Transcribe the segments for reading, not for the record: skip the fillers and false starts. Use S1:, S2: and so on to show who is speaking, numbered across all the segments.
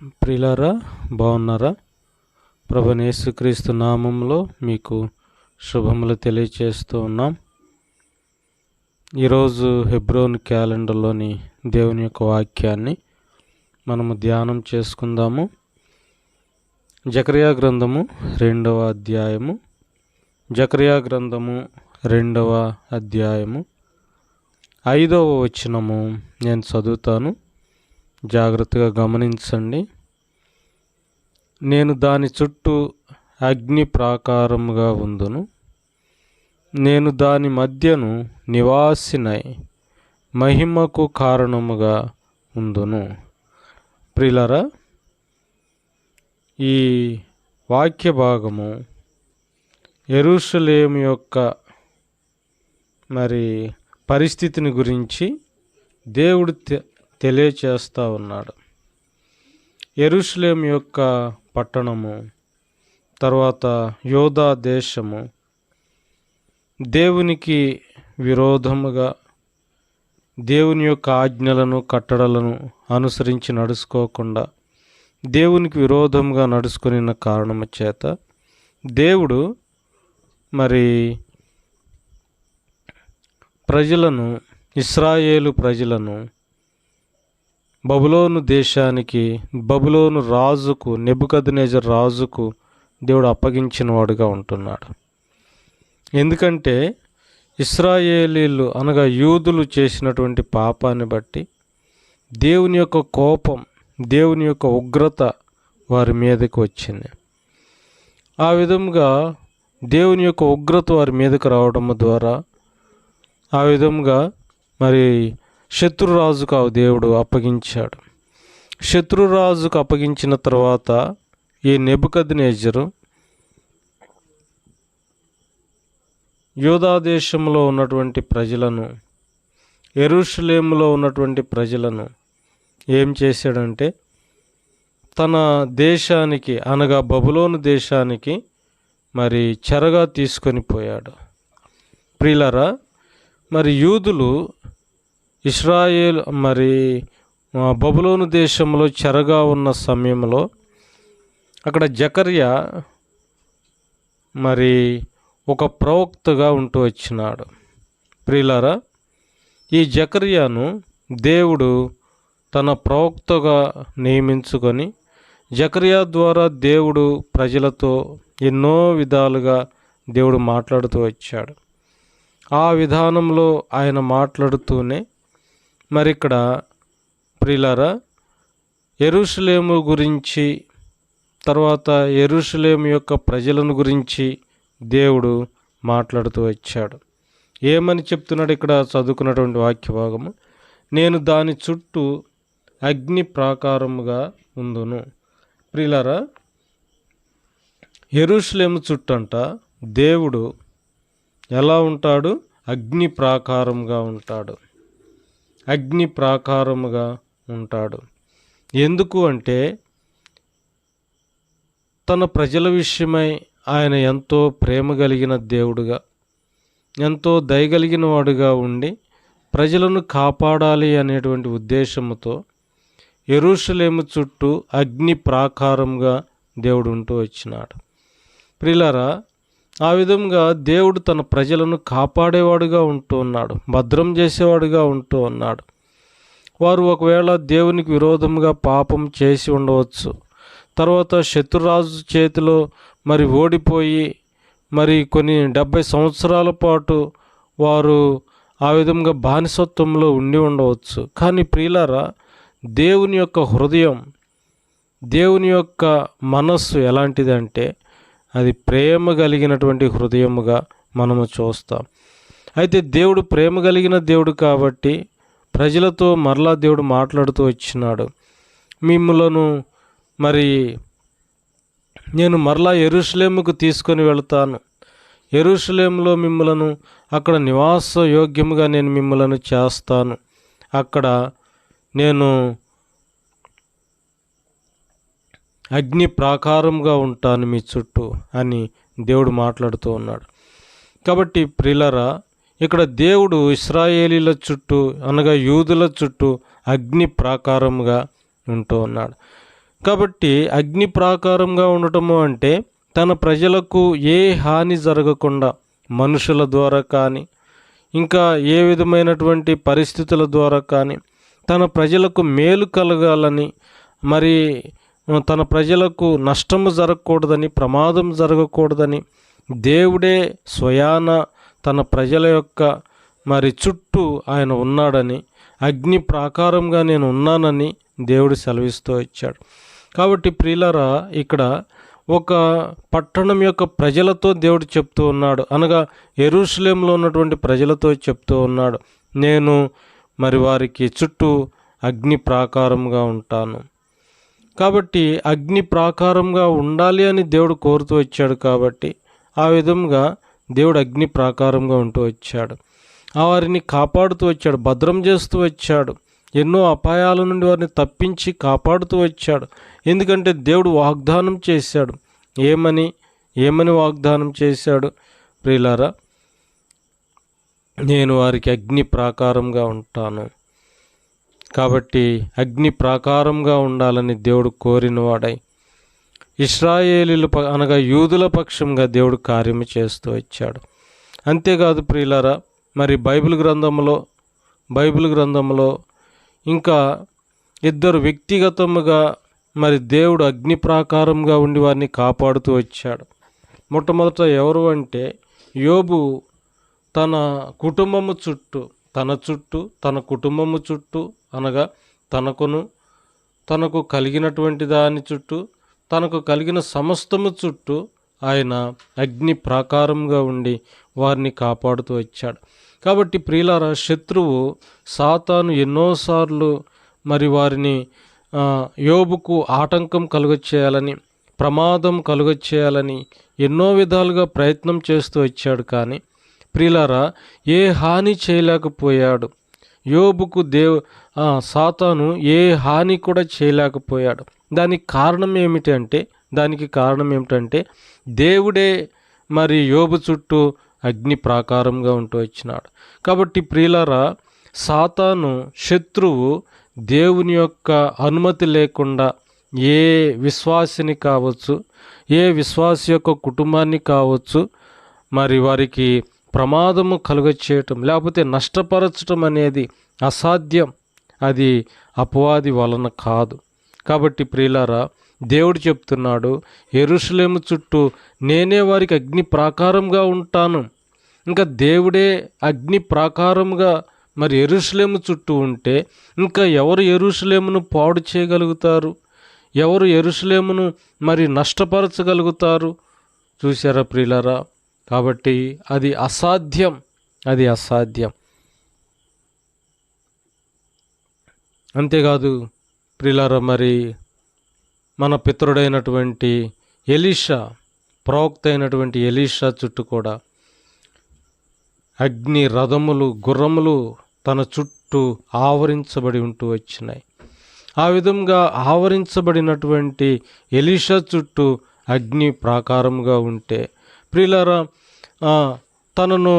S1: ప్రియులారా, బాగున్నారా? ప్రభువైన యేసుక్రీస్తు నామంలో మీకు శుభములు తెలియచేస్తూ ఉన్నాం. ఈరోజు హెబ్రోన్ క్యాలెండర్లోని దేవుని యొక్క వాక్యాన్ని మనము ధ్యానం చేసుకుందాము. జకర్యా గ్రంథము 2వ అధ్యాయము. జకర్యా గ్రంథము 2వ అధ్యాయము 5వ వచనము నేను చదువుతాను, జాగ్రత్తగా గమనించండి. నేను దాని చుట్టూ అగ్ని ప్రాకారముగా ఉందును, నేను దాని మధ్యను నివాసినై మహిమకు కారణముగా ఉందును. ప్రియులారా, ఈ వాక్య భాగము యెరూషలేము యొక్క పరిస్థితిని గురించి దేవుడు తెలియచేస్తూ ఉన్నాడు. యెరూషలేము యొక్క పట్టణము, తర్వాత యోధా దేశము దేవునికి విరోధముగా దేవుని యొక్క ఆజ్ఞలను కట్టడలను అనుసరించి నడుచుకోకుండా దేవునికి విరోధముగా నడుచుకున్న కారణము చేత దేవుడు ప్రజలను, ఇశ్రాయేలు ప్రజలను బబులోను దేశానికి, బబులోను రాజుకు, నెబుకద్నెజర్ రాజుకు దేవుడు అప్పగించిన వాడుగా ఉంటున్నాడు. ఎందుకంటే ఇశ్రాయేలీలు అనగా యూదులు చేసినటువంటి పాపాన్ని బట్టి దేవుని యొక్క కోపం, దేవుని యొక్క ఉగ్రత వారి మీదకి వచ్చింది. ఆ విధంగా దేవుని యొక్క ఉగ్రత వారి మీదకి రావడం ద్వారా ఆ విధంగా శత్రురాజుకు ఆ దేవుడు అప్పగించాడు. శత్రురాజుకు అప్పగించిన తర్వాత ఈ నెబుకద్నెజరు యూదా దేశంలో ఉన్నటువంటి ప్రజలను, యెరూషలేములో ఉన్నటువంటి ప్రజలను ఏం చేశాడంటే తన దేశానికి అనగా బబులోను దేశానికి చెరగా తీసుకొని పోయాడు. ప్రియులారా, యూదులు ఇశ్రాయేల్ బబులోను దేశంలో చెరగా ఉన్న సమయంలో అక్కడ జకర్యా ఒక ప్రవక్తగా ఉంటూ వచ్చినాడు. ప్రియులారా, ఈ జకర్యాను దేవుడు తన ప్రవక్తగా నియమించుకొని జకర్యా ద్వారా దేవుడు ప్రజలతో ఎన్నో విధాలుగా దేవుడు మాట్లాడుతూ వచ్చాడు. ఆ విధానంలో ఆయన మాట్లాడుతూనే ఇక్కడ ప్రియులారా యెరూషలేము గురించి, తర్వాత యెరూషలేము యొక్క ప్రజలను గురించి దేవుడు మాట్లాడుతూ వచ్చాడు. ఏమని చెప్తున్నాడు ఇక్కడ చదువుకున్నటువంటి వాక్య భాగము? నేను దాని చుట్టూ అగ్ని ప్రాకారముగా ఉందును. ప్రియులారా, యెరూషలేము చుట్టంట దేవుడు ఎలా ఉంటాడు? అగ్ని ప్రాకారముగా ఉంటాడు. అగ్ని ప్రాకారముగా ఉంటాడు. ఎందుకు అంటే తన ప్రజల విషయమై ఆయన ఎంతో ప్రేమ కలిగిన దేవుడుగా, ఎంతో దయగలిగిన వాడుగా ఉండి ప్రజలను కాపాడాలి అనేటువంటి ఉద్దేశంతో యెరూషలేము చుట్టూ అగ్ని ప్రాకారంగా దేవుడు ఉంటూ వచ్చినాడు. ప్రియులారా, ఆ విధంగా దేవుడు తన ప్రజలను కాపాడేవాడుగా ఉంటూ ఉన్నాడు, భద్రం చేసేవాడుగా ఉంటూ ఉన్నాడు. వారు ఒకవేళ దేవునికి విరోధంగా పాపం చేసి ఉండవచ్చు, తర్వాత శత్రురాజు చేతిలో ఓడిపోయి కొన్ని 70 సంవత్సరాల పాటు వారు ఆ విధంగా బానిసత్వంలో ఉండి ఉండవచ్చు. కానీ ప్రియులారా, దేవుని యొక్క హృదయం, దేవుని యొక్క మనస్సు ఎలాంటిదంటే అది ప్రేమ కలిగినటువంటి హృదయముగా మనము చూస్తాం. అయితే దేవుడు ప్రేమ కలిగిన దేవుడు కాబట్టి ప్రజలతో మరలా దేవుడు మాట్లాడుతూ వచ్చినాడు. మిమ్ములను నేను మరలా యెరూషలేముకు తీసుకొని వెళతాను, యెరూషలేములో మిమ్మలను అక్కడ నివాస యోగ్యముగా నేను మిమ్మలను చేస్తాను, అక్కడ నేను అగ్ని ప్రాకారంగా ఉంటాను మీ చుట్టూ అని దేవుడు మాట్లాడుతూ ఉన్నాడు. కాబట్టి ప్రియులారా, ఇక్కడ దేవుడు ఇశ్రాయేలీల చుట్టూ అనగా యూదుల చుట్టూ అగ్ని ప్రాకారముగా ఉంటూ ఉన్నాడు. కాబట్టి అగ్ని ప్రాకారంగా ఉండటము అంటే తన ప్రజలకు ఏ హాని జరగకుండా మనుషుల ద్వారా కానీ ఇంకా ఏ విధమైనటువంటి పరిస్థితుల ద్వారా కానీ తన ప్రజలకు మేలు కలగాలని, మరి తన ప్రజలకు నష్టము జరగకూడదని, ప్రమాదం జరగకూడదని దేవుడే స్వయాన తన ప్రజల యొక్క మరి చుట్టూ ఆయన ఉన్నాడని, అగ్ని ప్రాకారంగా నేను ఉన్నానని దేవుడు సెలవిస్తూ వచ్చాడు. కాబట్టి ప్రియులారా, ఇక్కడ ఒక పట్టణం యొక్క ప్రజలతో దేవుడు చెప్తూ ఉన్నాడు, అనగా యెరూషలేములో ఉన్నటువంటి ప్రజలతో చెప్తూ ఉన్నాడు, నేను మరి వారికి చుట్టూ అగ్ని ప్రాకారంగా ఉంటాను. కాబట్టి అగ్ని ప్రాకారంగా ఉండాలి అని దేవుడు కోరుతూ వచ్చాడు. కాబట్టి ఆ విధంగా దేవుడు అగ్ని ప్రాకారంగా ఉంటూ వచ్చాడు. వారిని కాపాడుతూ వచ్చాడు, భద్రం చేస్తూ వచ్చాడు, ఎన్నో అపాయాల నుండి వారిని తప్పించి కాపాడుతూ వచ్చాడు. ఎందుకంటే దేవుడు వాగ్దానం చేశాడు. ఏమని వాగ్దానం చేశాడు ప్రియులారా? నేను వారికి అగ్ని ప్రాకారంగా ఉంటాను. కాబట్టి అగ్ని ప్రాకారంగా ఉండాలని దేవుడు కోరినవాడై ఇశ్రాయేలీల అనగా యూదుల పక్షంగా దేవుడు కార్యము చేస్తూ వచ్చాడు. అంతేకాదు ప్రియులారా, మరి బైబిల్ గ్రంథంలో ఇంకా ఇద్దరు వ్యక్తిగతముగా మరి దేవుడు అగ్ని ప్రాకారంగా ఉండి వారిని కాపాడుతూ వచ్చాడు. మొట్టమొదట ఎవరు అంటే యోబు తన కుటుంబము చుట్టూ, తన కుటుంబము చుట్టూ అనగా తనకు కలిగినటువంటి దాని చుట్టూ, తనకు కలిగిన సమస్తము చుట్టూ ఆయన అగ్ని ప్రాకారంగా ఉండి వారిని కాపాడుతూ వచ్చాడు. కాబట్టి ప్రియులారా, శత్రువు సాతాను ఎన్నోసార్లు మరి వారిని యోబుకు ఆటంకం కలుగచేయాలని, ప్రమాదం కలుగచేయాలని ఎన్నో విధాలుగా ప్రయత్నం చేస్తూ వచ్చాడు. కానీ ప్రియులారా, ఏ హాని చేయలేకపోయాడు. యోబుకు సాతాను ఏ హాని కూడా చేయలేకపోయాడు. దానికి కారణం ఏమిటంటే దేవుడే మరి యోబు చుట్టూ అగ్ని ప్రాకారంగా ఉంటూ వచ్చినాడు. కాబట్టి ప్రియులారా, సాతాను శత్రువు దేవుని యొక్క అనుమతి లేకుండా ఏ విశ్వాసిని కావచ్చు, ఏ విశ్వాసి యొక్క కుటుంబాన్ని కావచ్చు, మరి వారికి ప్రమాదము కలుగచేయటం లేకపోతే నష్టపరచటం అనేది అసాధ్యం. అది అపవాది వలన కాదు. కాబట్టి ప్రియులారా, దేవుడు చెప్తున్నాడు, యెరూషలేము చుట్టూ నేనే వారికి అగ్ని ప్రాకారంగా ఉంటాను. ఇంకా దేవుడే అగ్ని ప్రాకారంగా మరి యెరూషలేము చుట్టూ ఉంటే ఇంకా ఎవరు యెరూషలేమును పాడు చేయగలుగుతారు? ఎవరు యెరూషలేమును మరి నష్టపరచగలుగుతారు? చూశారా ప్రియులారా? కాబట్టి అది అసాధ్యం. అంతేకాదు ప్రియులారా, మరి మన పితరుడైనటువంటి ఎలీషా, ప్రవక్త అయినటువంటి ఎలీషా చుట్టూ కూడా అగ్ని రథములు, గుర్రములు తన చుట్టూ ఆవరించబడి ఉంటూ వచ్చినాయి. ఆ విధంగా ఆవరించబడినటువంటి ఎలీషా చుట్టూ అగ్ని ప్రాకారంగా ఉంటే ప్రియులారా, తనను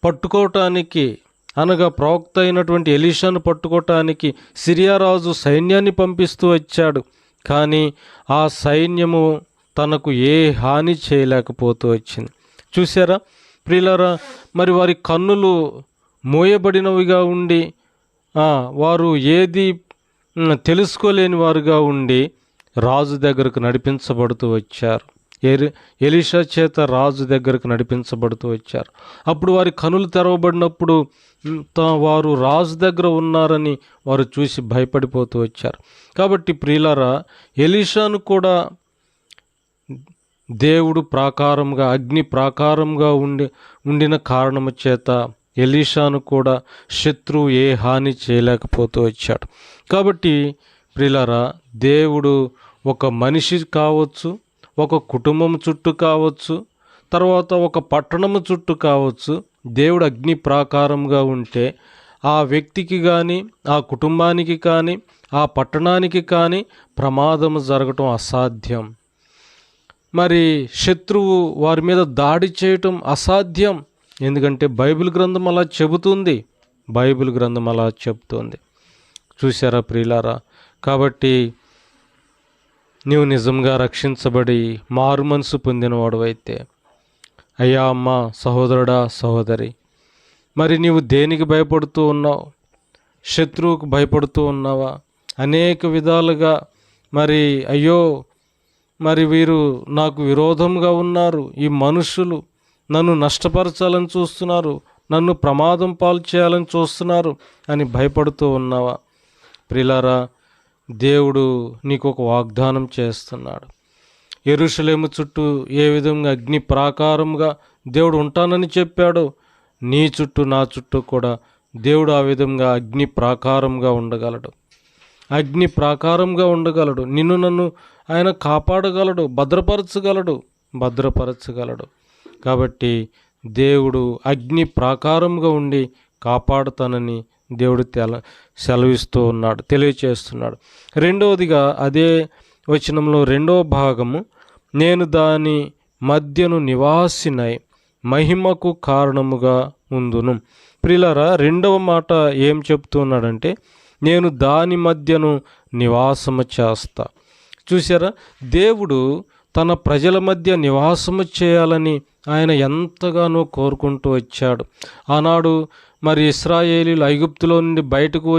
S1: పట్టుకోవటానికి అనగా ప్రవక్త అయినటువంటి ఎలీషాను పట్టుకోవటానికి సిరియా రాజు సైన్యాన్ని పంపిస్తూ వచ్చాడు. కానీ ఆ సైన్యము తనకు ఏ హాని చేయలేకపోతూ వచ్చింది. చూసారా ప్రియులారా, మరి వారి కన్నులు మోయబడినవిగా ఉండి వారు ఏది తెలుసుకోలేని వారుగా ఉండి రాజు దగ్గరకు నడిపించబడుతూ వచ్చారు. ఎలీషా చేత రాజు దగ్గరకు నడిపించబడుతూ వచ్చారు. అప్పుడు వారి కనులు తెరవబడినప్పుడు వారు రాజు దగ్గర ఉన్నారని వారు చూసి భయపడిపోతూ వచ్చారు. కాబట్టి ప్రియులారా, ఎలీషాను కూడా దేవుడు ప్రాకారంగా, అగ్ని ప్రాకారంగా ఉండిన కారణము చేత ఎలీషాను కూడా శత్రువు ఏ హాని చేయలేకపోతూ వచ్చాడు. కాబట్టి ప్రియులారా, దేవుడు ఒక మనిషి కావచ్చు, ఒక కుటుంబం చుట్టూ కావచ్చు, తర్వాత ఒక పట్టణము చుట్టూ కావచ్చు, దేవుడు అగ్ని ప్రాకారంగా ఉంటే ఆ వ్యక్తికి కానీ, ఆ కుటుంబానికి కానీ, ఆ పట్టణానికి కానీ ప్రమాదము జరగటం అసాధ్యం. మరి శత్రువు వారి మీద దాడి చేయటం అసాధ్యం. ఎందుకంటే బైబిల్ గ్రంథం అలా చెబుతుంది. చూశారా ప్రియులారా? కాబట్టి నీవు నిజంగా రక్షించబడి మారు మనసు పొందినవాడు అయితే, అయ్యా అమ్మ, సహోదరుడా, సహోదరి, మరి నీవు దేనికి భయపడుతూ ఉన్నావు? శత్రువుకు భయపడుతూ ఉన్నావా? అనేక విధాలుగా మరి అయ్యో, మరి వీరు నాకు విరోధంగా ఉన్నారు, ఈ మనుషులు నన్ను నష్టపరచాలని చూస్తున్నారు, నన్ను ప్రమాదం పాలు చేయాలని చూస్తున్నారు అని భయపడుతూ ఉన్నావా? ప్రియులారా, దేవుడు నీకు ఒక వాగ్దానం చేస్తున్నాడు. యెరూషలేము చుట్టూ ఏ విధంగా అగ్ని ప్రాకారంగా దేవుడు ఉంటానని చెప్పాడో, నీ చుట్టూ నా చుట్టూ కూడా దేవుడు ఆ విధంగా అగ్ని ప్రాకారంగా ఉండగలడు. అగ్ని ప్రాకారంగా ఉండగలడు. నిన్ను నన్ను ఆయన కాపాడగలడు, భద్రపరచగలడు. కాబట్టి దేవుడు అగ్ని ప్రాకారంగా ఉండి కాపాడుతానని దేవుడు సెలవిస్తూ ఉన్నాడు, తెలియచేస్తున్నాడు. రెండవదిగా అదే వచనంలో రెండవ భాగము, నేను దాని మధ్యను నివాసినై మహిమకు కారణముగా ఉందును. ప్రియులారా, రెండవ మాట ఏం చెప్తున్నాడంటే, నేను దాని మధ్యను నివాసము చేస్తా. చూసారా, దేవుడు తన ప్రజల మధ్య నివాసము చేయాలని ఆయన ఎంతగానో కోరుకుంటూ వచ్చాడు. ఆనాడు మరి ఇశ్రాయేలీలు ఐగుప్తులో నుండి బయటకు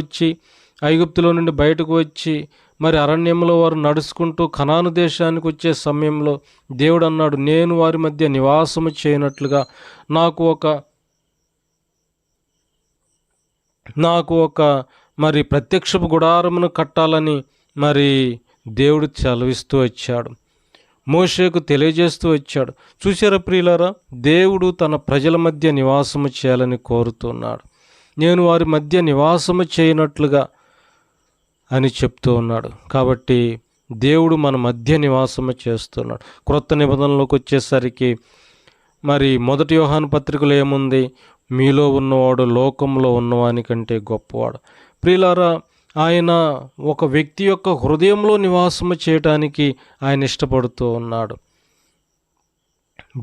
S1: వచ్చి మరి అరణ్యంలో వారు నడుచుకుంటూ కనాను దేశానికి వచ్చే సమయంలో దేవుడు అన్నాడు, నేను వారి మధ్య నివాసము చేయనట్లుగా నాకు ఒక మరి ప్రత్యక్షపు గుడారమును కట్టాలని మరి దేవుడు సెలవిస్తూ వచ్చాడు, మోషేకు తెలియజేస్తూ వచ్చాడు. చూశారా ప్రియులారా, దేవుడు తన ప్రజల మధ్య నివాసము చేయాలని కోరుతున్నాడు. నేను వారి మధ్య నివాసము చేయనట్లుగా అని చెప్తూ ఉన్నాడు. కాబట్టి దేవుడు మన మధ్య నివాసము చేస్తున్నాడు. క్రొత్త నిబంధనలోకి వచ్చేసరికి మరి 1 యోహాను పత్రికలో ఏముంది? మీలో ఉన్నవాడు లోకంలో ఉన్నవాని కంటే గొప్పవాడు. ప్రియులారా, ఆయన ఒక వ్యక్తి యొక్క హృదయంలో నివాసము చేయటానికి ఆయన ఇష్టపడుతూ ఉన్నాడు.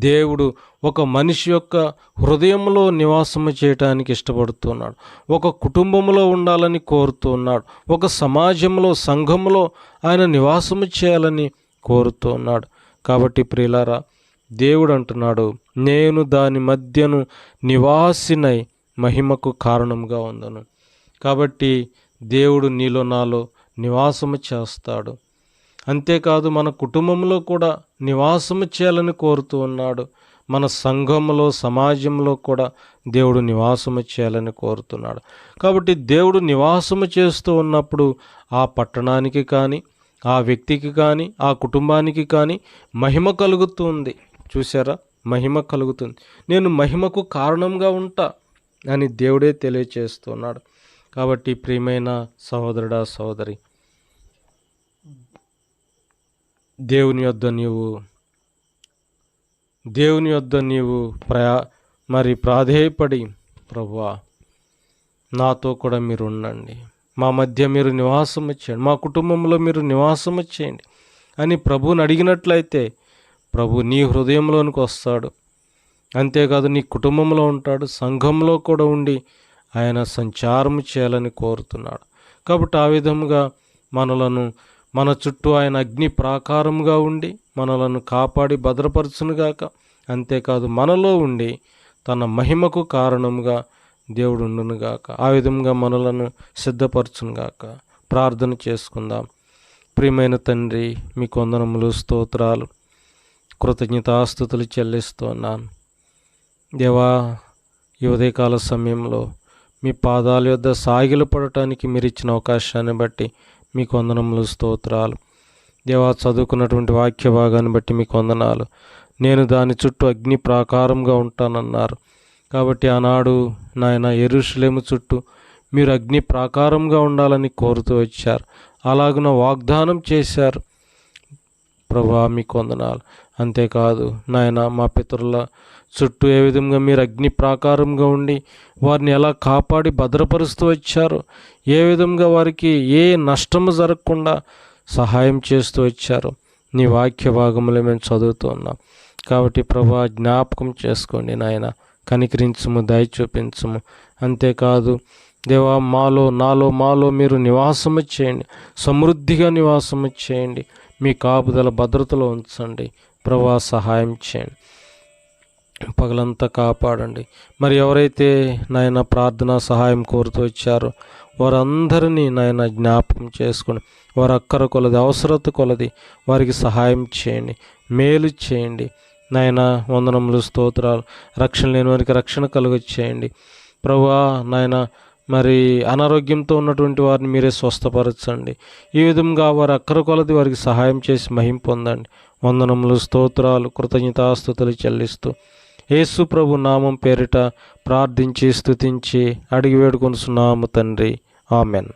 S1: దేవుడు ఒక మనిషి యొక్క హృదయంలో నివాసము చేయటానికి ఇష్టపడుతున్నాడు. ఒక కుటుంబంలో ఉండాలని కోరుతున్నాడు. ఒక సమాజంలో, సంఘంలో ఆయన నివాసము చేయాలని కోరుతున్నాడు. కాబట్టి ప్రియులారా, దేవుడు అంటున్నాడు, నేను దాని మధ్యను నివాసినై మహిమకు కారణంగా ఉందను. కాబట్టి దేవుడు నీలో నాలో నివాసము చేస్తాడు. అంతేకాదు, మన కుటుంబంలో కూడా నివాసము చేయాలని కోరుతూ ఉన్నాడు. మన సంఘంలో, సమాజంలో కూడా దేవుడు నివాసము చేయాలని కోరుతున్నాడు. కాబట్టి దేవుడు నివాసము చేస్తూ ఉన్నప్పుడు ఆ పట్టణానికి కానీ, ఆ వ్యక్తికి కానీ, ఆ కుటుంబానికి కానీ మహిమ కలుగుతుంది. చూసారా, మహిమ కలుగుతుంది. నేను మహిమకు కారణంగా ఉంటా అని దేవుడే తెలియచేస్తున్నాడు. కాబట్టి ప్రియమైన సహోదరుడా, సహోదరి, దేవుని యొద్ద నీవు ప్రాధేయపడి, ప్రభువా, నాతో కూడా మీరు ఉండండి, మా మధ్య మీరు నివాసం చేయండి, మా కుటుంబంలో మీరు నివాసం చేయండి అని ప్రభువుని అడిగినట్లయితే ప్రభు నీ హృదయంలోనికి వస్తాడు. అంతేకాదు, నీ కుటుంబంలో ఉంటాడు, సంఘంలో కూడా ఉండి ఆయన సంచారం చేయాలని కోరుతున్నాడు. కాబట్టి ఆ విధముగా మన చుట్టూ ఆయన అగ్ని ప్రాకారముగా ఉండి మనలను కాపాడి భద్రపరచునుగాక. అంతేకాదు, మనలో ఉండి తన మహిమకు కారణముగా దేవుడు ఉండునుగాక. ఆ విధంగా మనలను సిద్ధపరచునుగాక. ప్రార్థన చేసుకుందాం. ప్రియమైన తండ్రి, మీకు వందనములు, స్తోత్రాలు, కృతజ్ఞతాస్తుతులు చెల్లిస్తున్నాను. దేవా, ఈ ఉదయకాల సమయంలో మీ పాదాల యొద్ద సాగిలు పడటానికి మీరు ఇచ్చిన అవకాశాన్ని బట్టి మీకు వందనములు, స్తోత్రాలు. దేవా, చదువుకున్నటువంటి వాక్య భాగాన్ని బట్టి మీకు వందనాలు. నేను దాని చుట్టూ అగ్ని ప్రాకారంగా ఉంటానన్నారు. కాబట్టి ఆనాడు నాయన యెరూషలేము చుట్టూ మీరు అగ్ని ప్రాకారంగా ఉండాలని కోరుతూ వచ్చారు. అలాగున వాగ్దానం చేశారు. ప్రభువా, మీకు వందనాలు. అంతేకాదు నాయన, మా పితరుల చుట్టూ ఏ విధంగా మీరు అగ్ని ప్రాకారంగా ఉండి వారిని ఎలా కాపాడి భద్రపరుస్తూ వచ్చారో, ఏ విధంగా వారికి ఏ నష్టము జరగకుండా సహాయం చేస్తూ వచ్చారో నీ వాక్య భాగంలో మేము చదువుతూ ఉన్నాం. కాబట్టి ప్రభువా, జ్ఞాపకం చేసుకోండి నాయన, కనికరించుము, దయ చూపించుము. అంతేకాదు దేవా నాలో మీరు నివాసము చేయండి, సమృద్ధిగా నివాసము చేయండి, మీ కాపుదల భద్రతలో ఉంచండి ప్రభువా, సహాయం చేయండి, పగలంతా కాపాడండి. మరి ఎవరైతే నాయన ప్రార్థన సహాయం కోరుతూ వచ్చారో వారందరినీ నాయన జ్ఞాపకం చేసుకుని వారి అక్కర కొలది అవసరత కొలది వారికి సహాయం చేయండి, మేలు చేయండి నాయన. వందనములు, స్తోత్రాలు. రక్షణ లేని వారికి రక్షణ కలుగచేయండి ప్రభువా నాయన. మరి అనారోగ్యంతో ఉన్నటువంటి వారిని మీరే స్వస్థపరచండి. ఈ విధంగా వారి అక్కర కొలది వారికి సహాయం చేసి మహిమ పొందండి. వందనములు, స్తోత్రాలు, కృతజ్ఞతాస్తుతులు చెల్లిస్తూ యేసు ప్రభు నామం పేరిట ప్రార్థించి స్తుతించి అడిగి వేడుకొనుచున్నాము తండ్రి. ఆమెన్.